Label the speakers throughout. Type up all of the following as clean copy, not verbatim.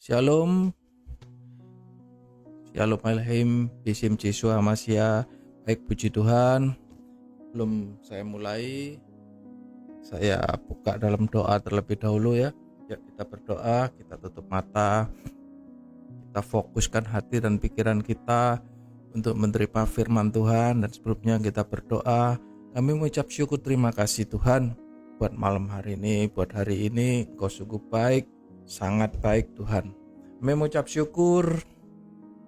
Speaker 1: Shalom, Shalom Aleichem, Bisim Yeshua Hamashiach. Baik, puji Tuhan. Sebelum saya mulai, saya buka dalam doa terlebih dahulu ya. Ya, kita berdoa, kita tutup mata, kita fokuskan hati dan pikiran kita untuk menerima firman Tuhan. Dan sebelumnya kita berdoa, kami mengucap syukur terima kasih Tuhan buat malam hari ini, buat hari ini. Engkau sungguh baik, sangat baik Tuhan. Kami mengucap syukur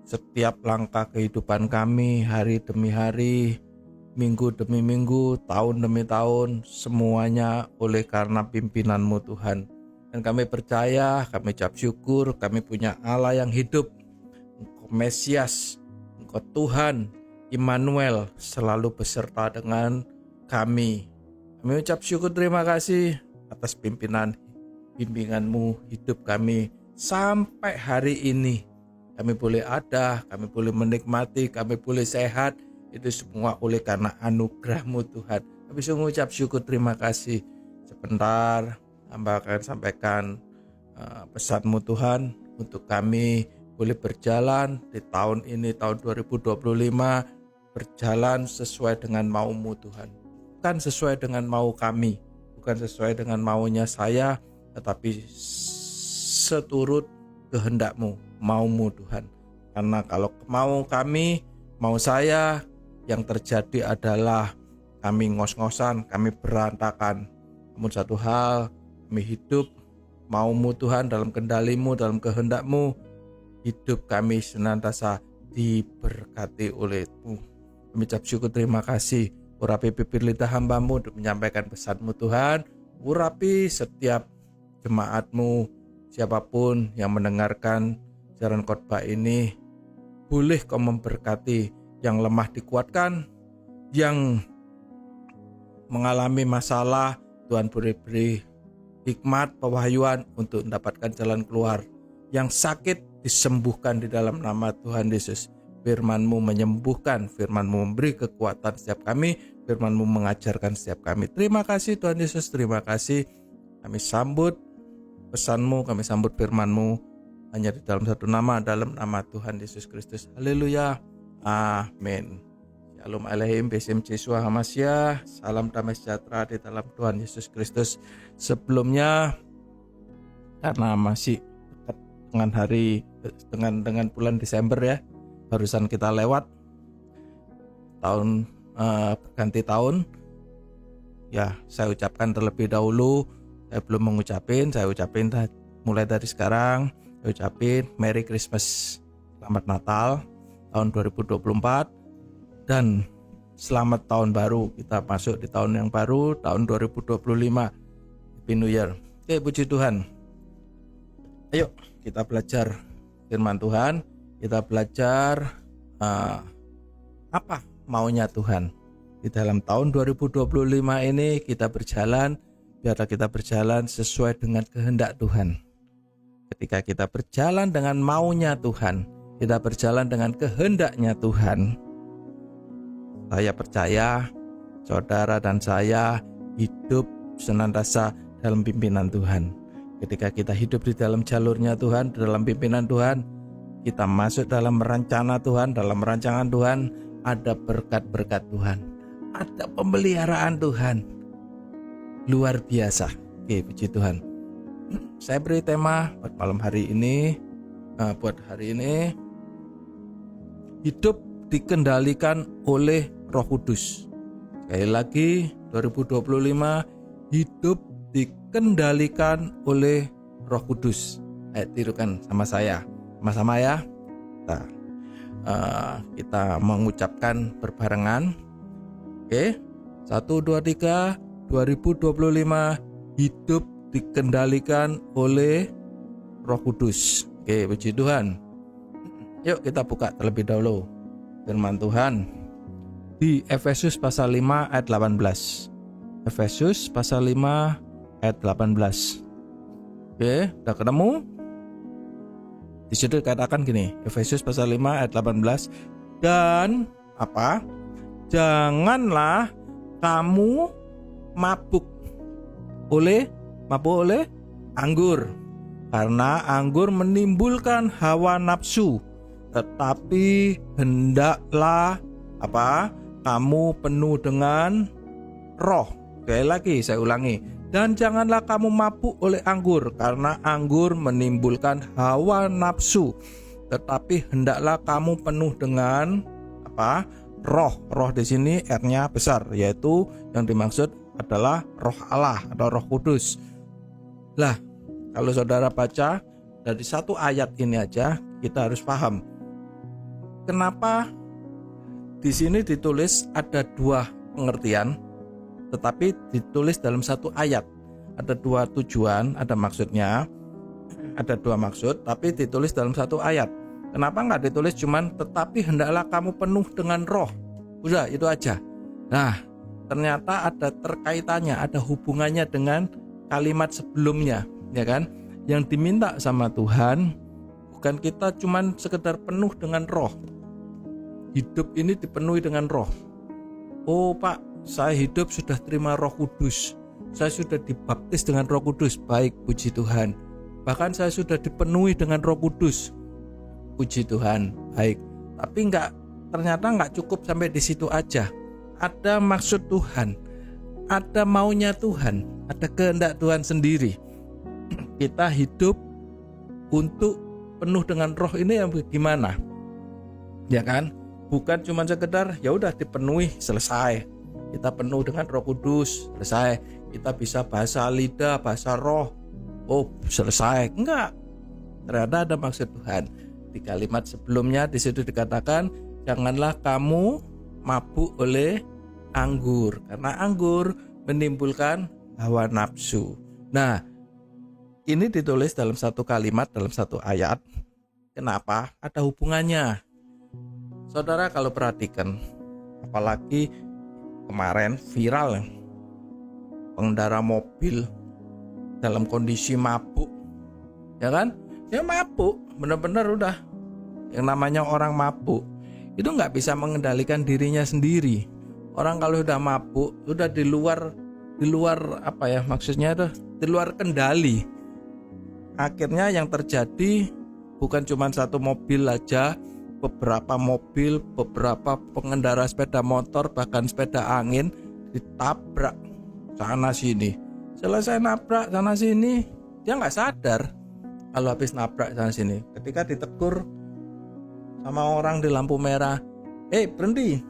Speaker 1: setiap langkah kehidupan kami, hari demi hari, minggu demi minggu, tahun demi tahun, semuanya oleh karena pimpinan-Mu Tuhan. Dan kami percaya, kami ucap syukur, kami punya Allah yang hidup. Engkau Mesias, Engkau Tuhan, Immanuel, selalu beserta dengan kami. Kami ucap syukur terima kasih atas bimbingan-Mu hidup kami sampai hari ini. Kami boleh ada, kami boleh menikmati, kami boleh sehat. Itu semua oleh karena anugerah-Mu Tuhan. Kami sungguh ucap syukur terima kasih. Sebentar hamba akan sampaikan pesan-Mu Tuhan untuk kami boleh berjalan di tahun ini, tahun 2025, berjalan sesuai dengan mau-Mu Tuhan. Bukan sesuai dengan mau kami, bukan sesuai dengan maunya saya, tetapi seturut kehendak-Mu, mau-Mu Tuhan. Karena kalau mau kami, mau saya, yang terjadi adalah kami ngos-ngosan, kami berantakan. Namun satu hal, kami hidup mau-Mu Tuhan, dalam kendali-Mu, dalam kehendak-Mu. Hidup kami senantiasa diberkati oleh-Mu. Kami ucap syukur terima kasih. Urapi bibir lidah hamba-Mu untuk menyampaikan pesan-Mu Tuhan. Urapi setiap jemaat-Mu, siapapun yang mendengarkan siaran khotbah ini, boleh Kau memberkati, yang lemah dikuatkan, yang mengalami masalah, Tuhan beri hikmat, pewahyuan untuk mendapatkan jalan keluar. Yang sakit disembuhkan di dalam nama Tuhan Yesus. Firman-Mu menyembuhkan, Firman-Mu memberi kekuatan setiap kami, Firman-Mu mengajarkan setiap kami. Terima kasih Tuhan Yesus, terima kasih. Kami sambut pesan-Mu, kami sambut firman-Mu hanya di dalam satu nama, dalam nama Tuhan Yesus Kristus. Haleluya, amin. Shalom Aleichem, Bisim Yeshua Hamashiach. Salam damai sejahtera di dalam Tuhan Yesus Kristus. Sebelumnya, karena masih dekat dengan hari dengan bulan Desember ya, barusan kita lewat tahun berganti tahun. Ya, saya ucapkan terlebih dahulu. Saya belum mengucapin, saya ucapin mulai dari sekarang. Saya ucapin Merry Christmas, Selamat Natal tahun 2024, dan Selamat Tahun Baru. Kita masuk di tahun yang baru, tahun 2025, Happy New Year. Oke, puji Tuhan. Ayo kita belajar firman Tuhan. Kita belajar apa maunya Tuhan. Di dalam tahun 2025 ini kita berjalan, biarlah kita berjalan sesuai dengan kehendak Tuhan. Ketika kita berjalan dengan maunya Tuhan, kita berjalan dengan kehendaknya Tuhan, saya percaya saudara dan saya hidup senantiasa dalam pimpinan Tuhan. Ketika kita hidup di dalam jalurnya Tuhan, di dalam pimpinan Tuhan, kita masuk dalam rencana Tuhan, dalam rancangan Tuhan, ada berkat-berkat Tuhan, ada pemeliharaan Tuhan. Luar biasa. Oke, puji Tuhan. Saya beri tema buat malam hari ini, hidup dikendalikan oleh Roh Kudus. Sekali lagi, 2025, hidup dikendalikan oleh Roh Kudus. Ayo tirukan sama saya, sama-sama ya. Kita mengucapkan berbarengan. Oke, 1, 2, 3. 2025 hidup dikendalikan oleh Roh Kudus. Oke, puji Tuhan. Yuk kita buka terlebih dahulu firman Tuhan di Efesus pasal 5 ayat 18. Efesus pasal 5 ayat 18. Oke, udah ketemu? Di situ dikatakan gini, Efesus pasal 5 ayat 18, dan apa? Janganlah kamu mabuk oleh anggur, karena anggur menimbulkan hawa nafsu. Tetapi hendaklah kamu penuh dengan roh. Sekali lagi saya ulangi, dan janganlah kamu mabuk oleh anggur, karena anggur menimbulkan hawa nafsu. Tetapi hendaklah kamu penuh dengan roh. Roh di sini R-nya besar, yaitu yang dimaksud adalah Roh Allah atau Roh Kudus. Lah, kalau saudara baca dari satu ayat ini aja, kita harus paham kenapa di sini ditulis ada dua pengertian, tetapi ditulis dalam satu ayat. Ada dua tujuan, ada maksudnya, ada dua maksud, tapi ditulis dalam satu ayat. Kenapa nggak ditulis cuman tetapi hendaklah kamu penuh dengan roh? Udah, itu aja. Nah, ternyata ada terkaitannya, ada hubungannya dengan kalimat sebelumnya, ya kan? Yang diminta sama Tuhan bukan kita cuman sekedar penuh dengan roh. Hidup ini dipenuhi dengan roh. Oh Pak, saya hidup sudah terima Roh Kudus. Saya sudah dibaptis dengan Roh Kudus. Baik, puji Tuhan. Bahkan saya sudah dipenuhi dengan Roh Kudus. Puji Tuhan. Baik. Tapi ternyata nggak cukup sampai di situ aja. Ada maksud Tuhan. Ada maunya Tuhan. Ada kehendak Tuhan sendiri. Kita hidup untuk penuh dengan roh ini yang bagaimana? Ya kan? Bukan cuma sekedar ya udah dipenuhi selesai. Kita penuh dengan Roh Kudus, selesai. Kita bisa bahasa lidah, bahasa roh. Oh, selesai. Enggak. Ternyata ada maksud Tuhan. Di kalimat sebelumnya di situ dikatakan, janganlah kamu mabuk oleh anggur, karena anggur menimbulkan hawa nafsu. Nah, ini ditulis dalam satu kalimat, dalam satu ayat. Kenapa? Ada hubungannya. Saudara kalau perhatikan, apalagi kemarin viral pengendara mobil dalam kondisi mabuk, ya kan? Dia mabuk, benar-benar udah. Yang namanya orang mabuk itu nggak bisa mengendalikan dirinya sendiri. Orang kalau udah mabuk, udah di luar maksudnya itu di luar kendali. Akhirnya yang terjadi bukan cuma satu mobil aja, beberapa mobil, beberapa pengendara sepeda motor, bahkan sepeda angin ditabrak sana sini. Selesai nabrak sana sini, dia nggak sadar kalau habis nabrak sana sini. Ketika ditegur sama orang di lampu merah, berhenti,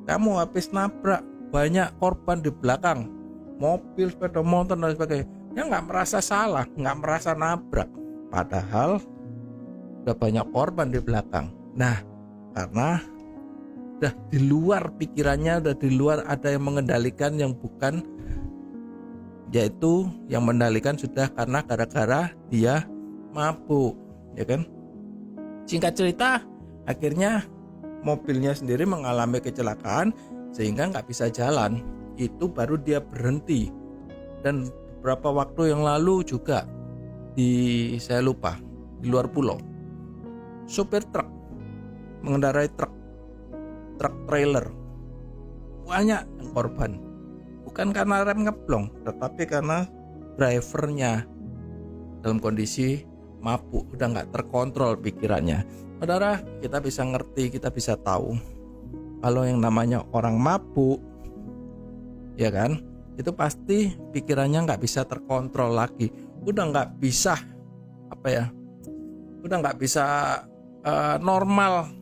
Speaker 1: kamu habis nabrak, banyak korban di belakang, mobil, sepeda motor dan sebagainya. Dia nggak merasa salah, nggak merasa nabrak, padahal udah banyak korban di belakang. Nah, karena udah di luar pikirannya, udah di luar ada yang mengendalikan yang bukan, yaitu yang mengendalikan sudah karena gara-gara dia mabuk, ya kan? Singkat cerita, akhirnya mobilnya sendiri mengalami kecelakaan sehingga nggak bisa jalan. Itu baru dia berhenti. Dan beberapa waktu yang lalu juga saya lupa, di luar pulau, supir truk mengendarai truk trailer, banyak yang korban, bukan karena rem ngeblong, tetapi karena drivernya dalam kondisi mabuk, udah nggak terkontrol pikirannya. Saudara, kita bisa ngerti, kita bisa tahu kalau yang namanya orang mabuk, ya kan, itu pasti pikirannya nggak bisa terkontrol lagi, udah nggak bisa udah nggak bisa normal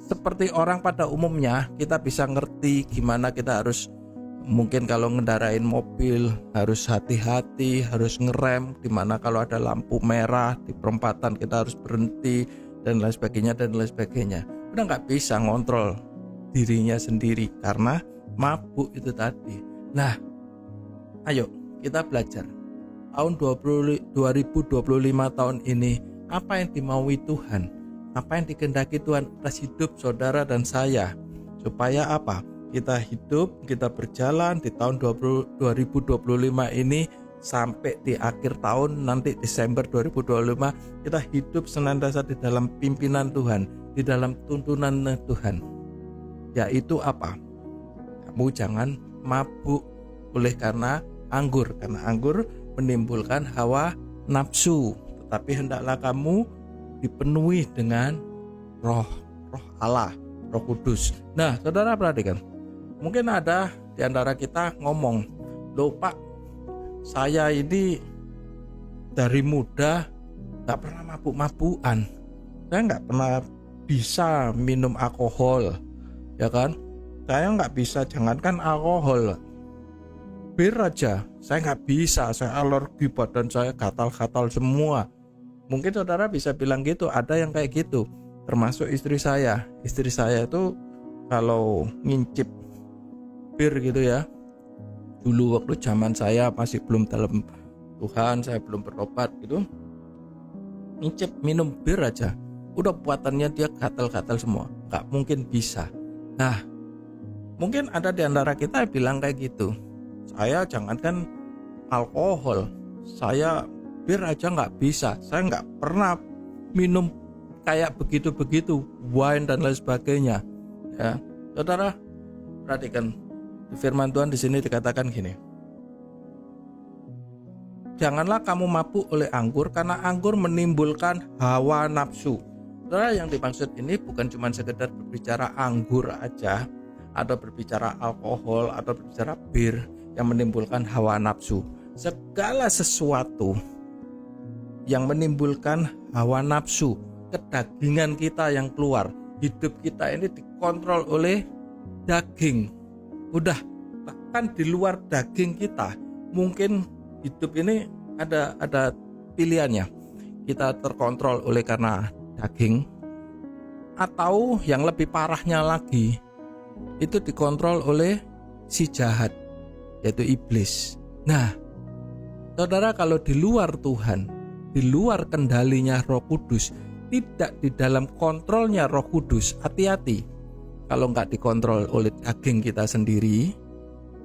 Speaker 1: seperti orang pada umumnya. Kita bisa ngerti gimana kita harus, mungkin kalau ngendarain mobil harus hati-hati, harus ngerem, dimana kalau ada lampu merah di perempatan kita harus berhenti dan lain sebagainya. Udah nggak bisa ngontrol dirinya sendiri karena mabuk itu tadi. Nah, ayo kita belajar. Tahun 2025 tahun ini, apa yang dimaui Tuhan? Apa yang dikehendaki Tuhan atas hidup saudara dan saya? Supaya apa? Kita hidup, kita berjalan di tahun 2025 ini sampai di akhir tahun nanti Desember 2025, kita hidup senantiasa di dalam pimpinan Tuhan, di dalam tuntunan Tuhan. Yaitu apa? Kamu jangan mabuk oleh karena anggur menimbulkan hawa nafsu, tetapi hendaklah kamu dipenuhi dengan roh Allah, Roh Kudus. Nah, saudara perhatikan, mungkin ada di antara kita ngomong, loh Pak, saya ini dari muda gak pernah mabuk-mabukan, saya gak pernah bisa minum alkohol, ya kan? Saya gak bisa, jangankan alkohol, bir aja saya gak bisa, saya alergi, badan saya gatal-gatal semua. Mungkin saudara bisa bilang gitu, ada yang kayak gitu, termasuk istri saya. Istri saya itu kalau ngincip bir gitu ya, dulu waktu zaman saya masih belum dalam Tuhan, saya belum berobat gitu, ngincip minum bir aja udah buatannya dia gatal-gatal semua, gak mungkin bisa. Nah, mungkin ada di antara kita yang bilang kayak gitu, saya jangankan alkohol, saya bir aja gak bisa, saya gak pernah minum kayak begitu-begitu, wine dan lain sebagainya. Ya, saudara perhatikan, firman Tuhan di sini dikatakan gini, janganlah kamu mabuk oleh anggur, karena anggur menimbulkan hawa nafsu. Saudara, yang dimaksud ini bukan cuma sekedar berbicara anggur aja, atau berbicara alkohol, atau berbicara bir yang menimbulkan hawa nafsu. Segala sesuatu yang menimbulkan hawa nafsu, kedagingan kita yang keluar, hidup kita ini dikontrol oleh daging. Udah, bahkan di luar daging kita, mungkin hidup ini ada pilihannya. Kita terkontrol oleh karena daging, atau yang lebih parahnya lagi, itu dikontrol oleh si jahat, yaitu iblis. Nah, saudara, kalau di luar Tuhan, di luar kendalinya Roh Kudus, tidak di dalam kontrolnya Roh Kudus, hati-hati kalau nggak dikontrol oleh daging kita sendiri,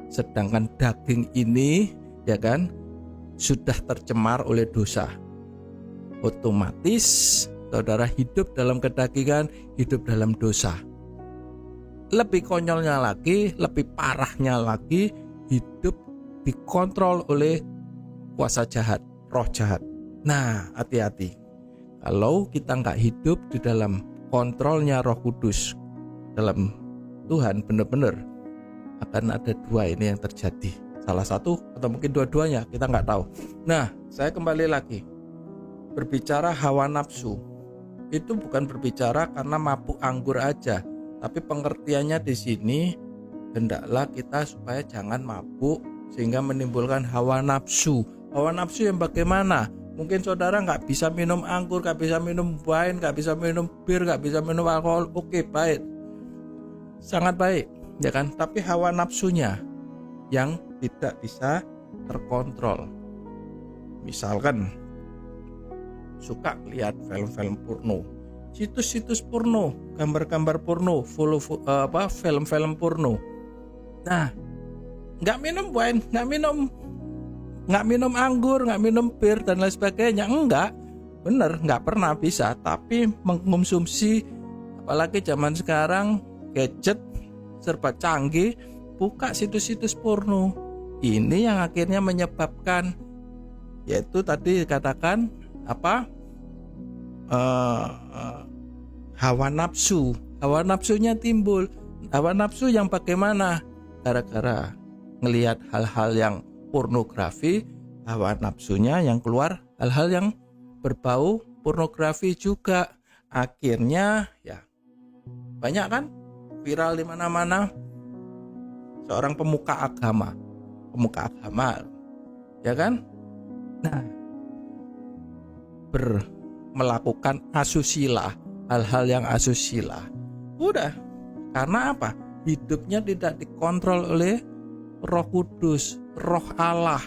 Speaker 1: sedangkan daging ini, ya kan, sudah tercemar oleh dosa, otomatis saudara hidup dalam kedagingan, hidup dalam dosa. Lebih konyolnya lagi, lebih parahnya lagi, hidup dikontrol oleh kuasa jahat, roh jahat. Nah, hati-hati kalau kita nggak hidup di dalam kontrolnya Roh Kudus, dalam Tuhan, benar-benar akan ada dua ini yang terjadi. Salah satu atau mungkin dua-duanya, kita nggak tahu. Nah, saya kembali lagi berbicara hawa nafsu. Itu bukan berbicara karena mabuk anggur aja, tapi pengertiannya di sini, hendaklah kita supaya jangan mabuk sehingga menimbulkan hawa nafsu. Hawa nafsu yang bagaimana? Mungkin saudara nggak bisa minum anggur, nggak bisa minum wine, nggak bisa minum bir, nggak bisa minum alkohol. Oke, baik, sangat baik, ya kan? Tapi hawa nafsunya yang tidak bisa terkontrol. Misalkan suka lihat film-film porno, situs-situs porno, gambar-gambar porno, film-film porno. Nah, nggak minum wine, nggak minum anggur, nggak minum bir dan lain sebagainya, enggak, bener, nggak pernah bisa. Tapi mengkonsumsi, apalagi zaman sekarang gadget serba canggih, buka situs-situs porno, ini yang akhirnya menyebabkan, yaitu tadi dikatakan hawa nafsunya timbul. Hawa nafsu yang bagaimana? Gara-gara ngelihat hal-hal yang pornografi, hawa nafsunya yang keluar hal-hal yang berbau pornografi juga. Akhirnya ya banyak kan viral di mana-mana, seorang pemuka agama, ya kan? Nah, melakukan asusila, hal-hal yang asusila. Udah, karena apa? Hidupnya tidak dikontrol oleh Roh Kudus, Roh Allah,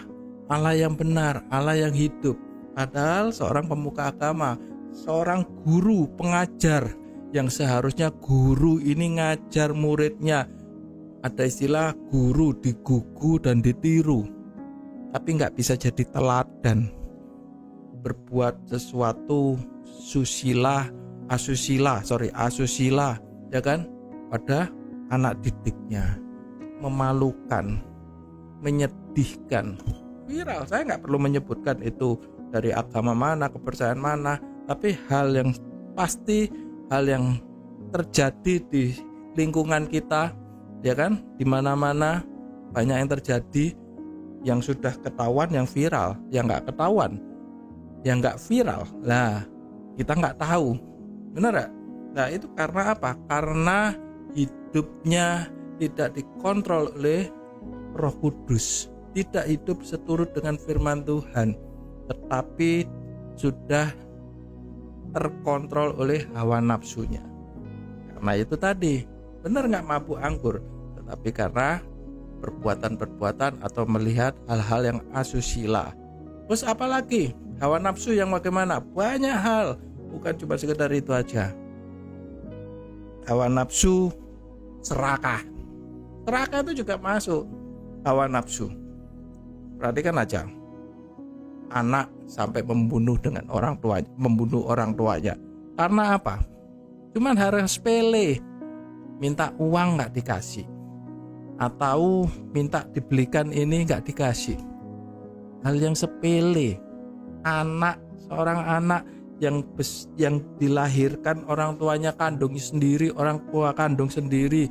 Speaker 1: Allah yang benar, Allah yang hidup. Padahal seorang pemuka agama, seorang guru, pengajar, yang seharusnya guru ini ngajar muridnya. Ada istilah guru digugu dan ditiru, tapi nggak bisa jadi teladan, berbuat sesuatu asusila, ya kan, pada anak didiknya, memalukan, menyedihkan, viral. Saya nggak perlu menyebutkan itu dari agama mana, kepercayaan mana, tapi hal yang pasti, hal yang terjadi di lingkungan kita, ya kan, di mana-mana banyak yang terjadi, yang sudah ketahuan, yang viral, yang nggak ketahuan, yang nggak viral, lah kita nggak tahu, benar nggak? Nah itu karena apa? Karena hidupnya tidak dikontrol oleh Roh Kudus, tidak hidup seturut dengan firman Tuhan, tetapi sudah terkontrol oleh hawa nafsunya. Karena itu tadi, benar nggak mabuk anggur, tetapi karena perbuatan-perbuatan atau melihat hal-hal yang asusila. Terus apalagi hawa nafsu yang bagaimana? Banyak hal, bukan cuma sekedar itu aja. Hawa nafsu serakah, serakah itu juga masuk hawa nafsu. Perhatikan aja, anak sampai membunuh dengan orang tuanya, membunuh orang tuanya. Karena apa? Cuman hal sepele, minta uang nggak dikasih, atau minta dibelikan ini nggak dikasih. Hal yang sepele. Seorang anak yang dilahirkan orang tuanya kandung sendiri, orang tua kandung sendiri,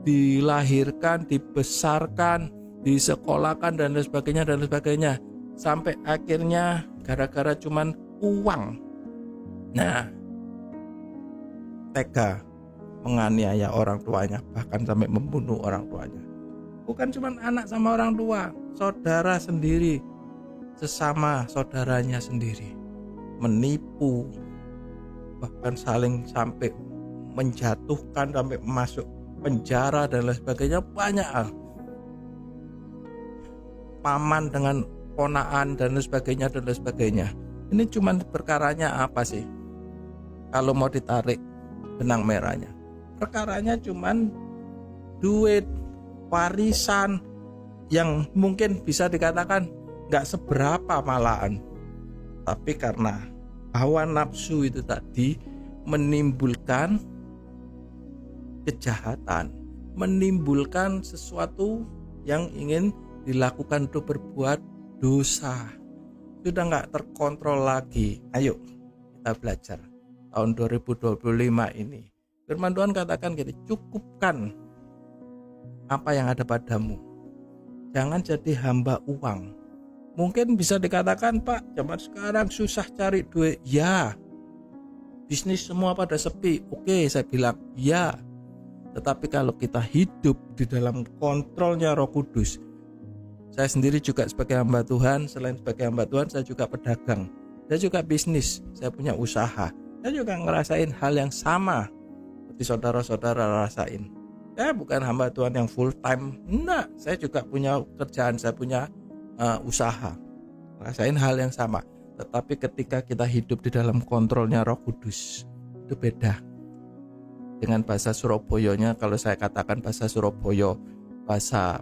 Speaker 1: dilahirkan, dibesarkan, disekolahkan dan lain sebagainya, sampai akhirnya gara-gara cuman uang, nah tega menganiaya orang tuanya, bahkan sampai membunuh orang tuanya. Bukan cuman anak sama orang tua, saudara sendiri, sesama saudaranya sendiri, menipu, bahkan saling sampai menjatuhkan, sampai masuk penjara dan lain sebagainya. Banyak hal, paman dengan ponaan dan lain sebagainya. Ini cuman perkaranya apa sih? Kalau mau ditarik benang merahnya, perkaranya cuman duit, warisan yang mungkin bisa dikatakan gak seberapa malahan, tapi karena hawa nafsu itu tadi menimbulkan kejahatan, menimbulkan sesuatu yang ingin dilakukan untuk berbuat dosa. Sudah gak terkontrol lagi. Ayo kita belajar tahun 2025 ini. Firman Tuhan katakan gini, cukupkan apa yang ada padamu, jangan jadi hamba uang. Mungkin bisa dikatakan, Pak, zaman sekarang susah cari duit. Ya, bisnis semua pada sepi. Oke, saya bilang ya. Tetapi kalau kita hidup di dalam kontrolnya Roh Kudus, saya sendiri juga sebagai hamba Tuhan, selain sebagai hamba Tuhan, saya juga pedagang, saya juga bisnis, saya punya usaha, saya juga ngerasain hal yang sama seperti saudara-saudara rasain. Saya bukan hamba Tuhan yang full time, enggak, saya juga punya kerjaan, saya punya usaha, rasain hal yang sama. Tetapi ketika kita hidup di dalam kontrolnya Roh Kudus, itu beda. Dengan bahasa Surabayanya, kalau saya katakan bahasa Surabaya, bahasa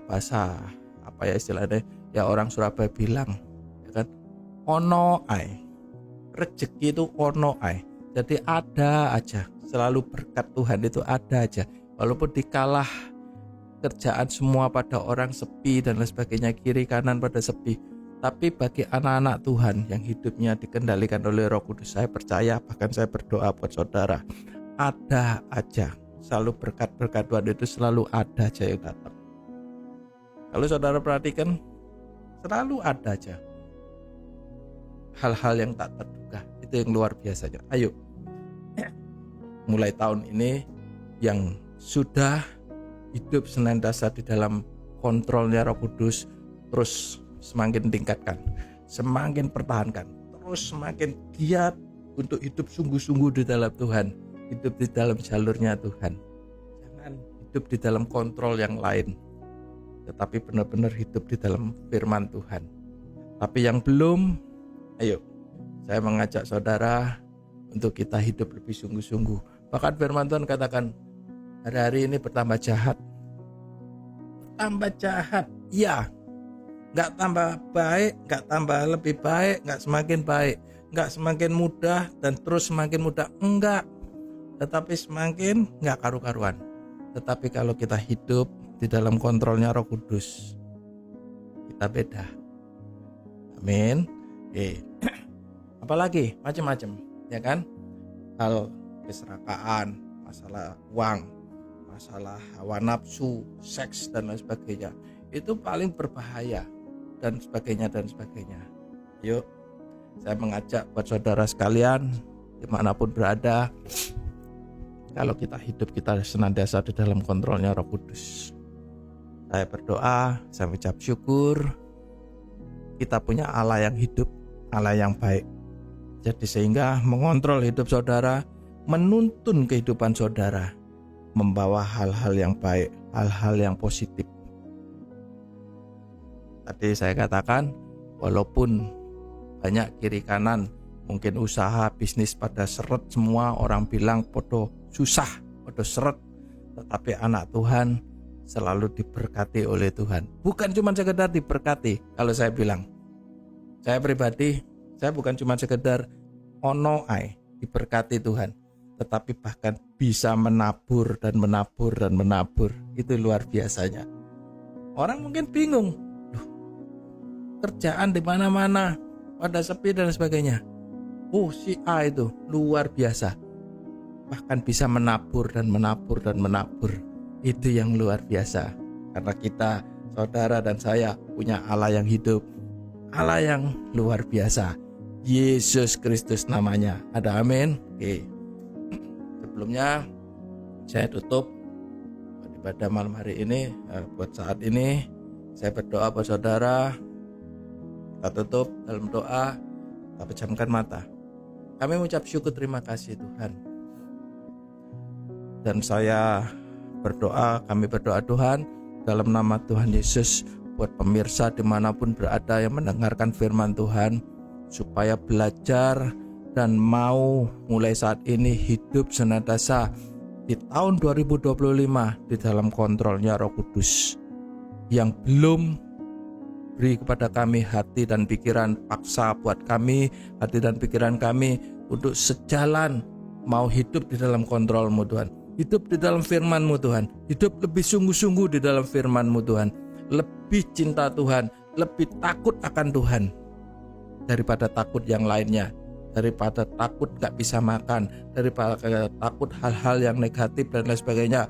Speaker 1: apa ya istilahnya, ya orang Surabaya bilang, ya kan, ono ae, rezeki itu ono ae. Jadi ada aja, selalu berkat Tuhan itu ada aja. Walaupun dikalah kerjaan semua pada orang sepi dan lain sebagainya, kiri kanan pada sepi, tapi bagi anak-anak Tuhan yang hidupnya dikendalikan oleh Roh Kudus, saya percaya, bahkan saya berdoa buat saudara, ada aja, selalu berkat-berkat Tuhan itu selalu ada aja yang datang. Kalau saudara perhatikan, selalu ada aja hal-hal yang tak terduga, itu yang luar biasanya. Ayo, mulai tahun ini yang sudah hidup senantiasa di dalam kontrolnya Roh Kudus, terus semakin tingkatkan, semakin pertahankan, terus semakin giat untuk hidup sungguh-sungguh di dalam Tuhan, hidup di dalam jalurnya Tuhan. Jangan hidup di dalam kontrol yang lain, tetapi benar-benar hidup di dalam firman Tuhan. Tapi yang belum, ayo, saya mengajak saudara untuk kita hidup lebih sungguh-sungguh. Bahkan firman Tuhan katakan, hari-hari ini bertambah jahat. Tambah jahat, ya. Gak tambah baik, gak tambah lebih baik, gak semakin baik, gak semakin mudah dan terus semakin mudah, enggak. Tetapi semakin gak karu-karuan. Tetapi kalau kita hidup di dalam kontrolnya Roh Kudus, kita beda. Amin. apalagi macam-macam, ya kan? Hal keserakaan, masalah uang, masalah hawa nafsu, seks dan lain sebagainya. Itu paling berbahaya dan sebagainya. Yuk, saya mengajak buat saudara sekalian dimanapun berada, kalau kita hidup kita senantiasa di dalam kontrolnya Roh Kudus. Saya berdoa, saya ucap syukur kita punya Allah yang hidup, Allah yang baik. Jadi sehingga mengontrol hidup saudara, menuntun kehidupan saudara, membawa hal-hal yang baik, hal-hal yang positif. Tadi saya katakan, walaupun banyak kiri kanan, mungkin usaha, bisnis pada seret semua, orang bilang podo susah, podo seret, tetapi anak Tuhan selalu diberkati oleh Tuhan. Bukan cuma sekedar diberkati, kalau saya bilang. Saya pribadi, saya bukan cuma sekedar ono ai diberkati Tuhan, tetapi bahkan bisa menabur dan menabur. Itu luar biasanya. Orang mungkin bingung, kerjaan di mana-mana pada sepi dan sebagainya. Oh, si A itu luar biasa, bahkan bisa menabur. Itu yang luar biasa, karena kita, saudara dan saya, punya Allah yang hidup, Allah yang luar biasa. Yesus Kristus namanya. Ada amin. Oke. Sebelumnya saya tutup pada malam hari ini. Buat saat ini saya berdoa buat saudara. Kita tutup dalam doa, kita pejamkan mata. Kami mengucap syukur, terima kasih Tuhan. Dan saya berdoa, kami berdoa Tuhan, dalam nama Tuhan Yesus, buat pemirsa dimanapun berada yang mendengarkan firman Tuhan, supaya belajar dan mau mulai saat ini hidup senantiasa di tahun 2025 di dalam kontrolnya Roh Kudus. Yang belum, beri kepada kami hati dan pikiran, paksa buat kami hati dan pikiran kami untuk sejalan, mau hidup di dalam kontrol-Mu Tuhan, hidup di dalam firman-Mu Tuhan, hidup lebih sungguh-sungguh di dalam firman-Mu Tuhan, lebih cinta Tuhan, lebih takut akan Tuhan daripada takut yang lainnya, daripada takut gak bisa makan, daripada takut hal-hal yang negatif dan lain sebagainya,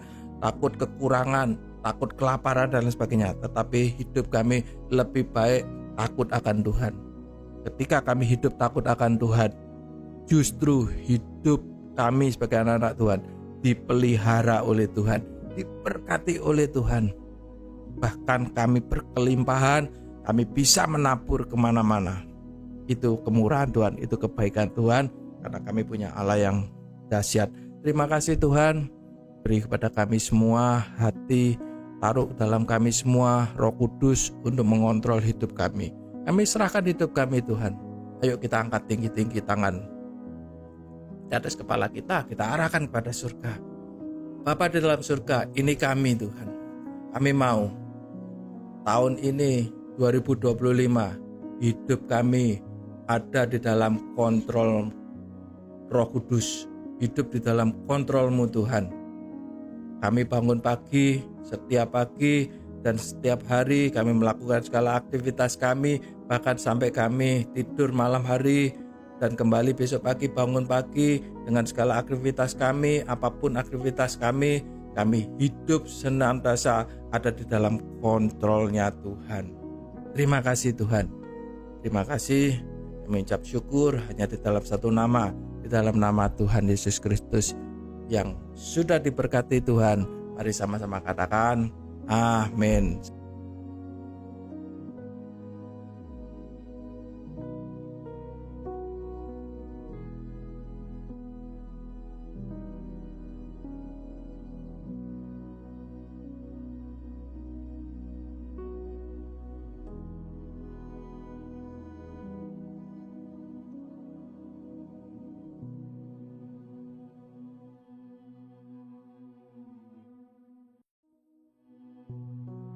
Speaker 1: takut kekurangan, takut kelaparan dan lain sebagainya. Tetapi hidup kami lebih baik takut akan Tuhan. Ketika kami hidup takut akan Tuhan, justru hidup kami sebagai anak-anak Tuhan dipelihara oleh Tuhan, diberkati oleh Tuhan. Bahkan kami berkelimpahan, kami bisa menabur kemana-mana. Itu kemurahan Tuhan, itu kebaikan Tuhan, karena kami punya Allah yang dahsyat. Terima kasih Tuhan, beri kepada kami semua hati, taruh dalam kami semua Roh Kudus untuk mengontrol hidup kami. Kami serahkan hidup kami Tuhan. Ayo kita angkat tinggi-tinggi tangan di atas kepala kita arahkan kepada surga. Bapa di dalam surga, ini kami Tuhan. Kami mau tahun ini 2025 hidup kami ada di dalam kontrol Roh Kudus, hidup di dalam kontrol-Mu Tuhan. Kami bangun pagi, setiap pagi dan setiap hari kami melakukan segala aktivitas kami, bahkan sampai kami tidur malam hari dan kembali besok pagi bangun pagi dengan segala aktivitas kami, apapun aktivitas kami hidup senantiasa ada di dalam kontrolnya Tuhan. Terima kasih Tuhan. Terima kasih. Kami ucap syukur hanya di dalam satu nama, di dalam nama Tuhan Yesus Kristus yang sudah diberkati Tuhan. Mari sama-sama katakan amin.